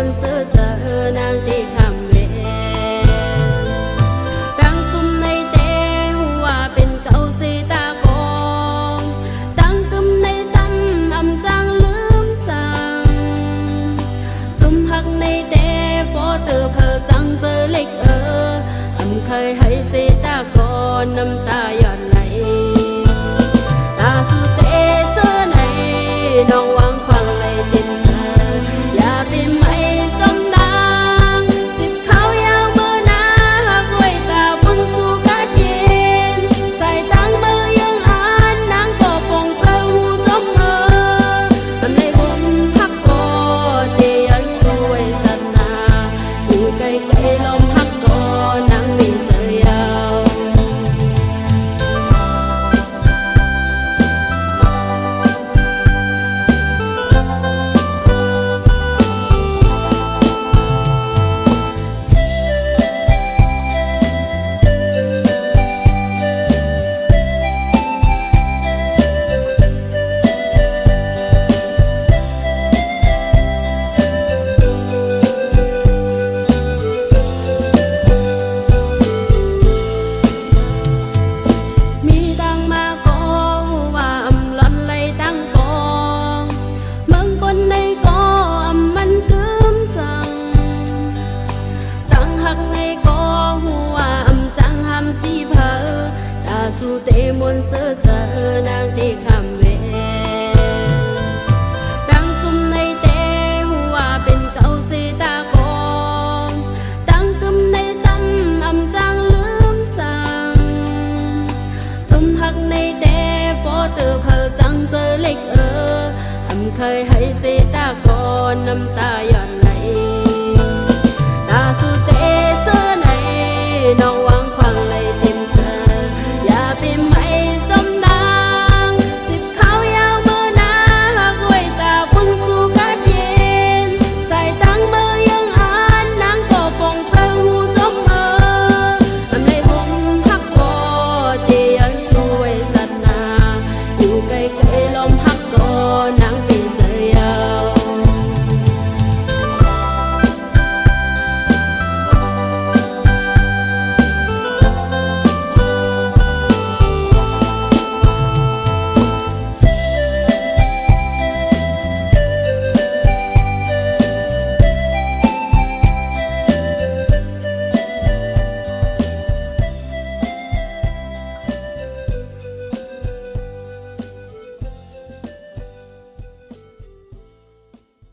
นต์เสือเจอนางที่คำเวตั้งซุ่มในเตหัวเป็นเก่าเสตากองตั้งกึมในซ้ำอำจางลืมสั่งซุ่มหักในเตพอเธอเพอจังเจอเล็กอำเคยให้เสตากอนน้ำตาหยดไหลตาสุเตเสือในน้องวางควางไหลเต็มเธออย่าเป็นไม่จมนางสิบเขายาวเบอร์นาหักไว้ตาบุญสู่กาเย็นใส่ตังมือยังอ่านนางก็ปองเจอหูจมทำในวงพักก็เตียนสวยจัดนาอยู่ไกลไกลลมพักก็นางมีเจอยาวสู่เตมนต์เสือเจอนางที่คำเวตั้งซุ่มในเตหัวเป็นเก่าเสตากองตั้งกึมในซ้ำอำจางลืมสั่งซุ่มหักในเตพอเธอเพอจังเจอเล็กอำเคยให้เสตากอนน้ำตาหยดไหลตาสู่เตเสือในน้องวางควางไหลเต็มเธออย่าเป็นไม่จมนางสิบเขายาวเบอร์นาหักไว้ตาบุญสู่กาเย็นใส่ตังมือยังอ่านนางก็ปองเจอหูจมทำในวงพักก็เตียนสวยจัดนาอยู่ไกลไกลลม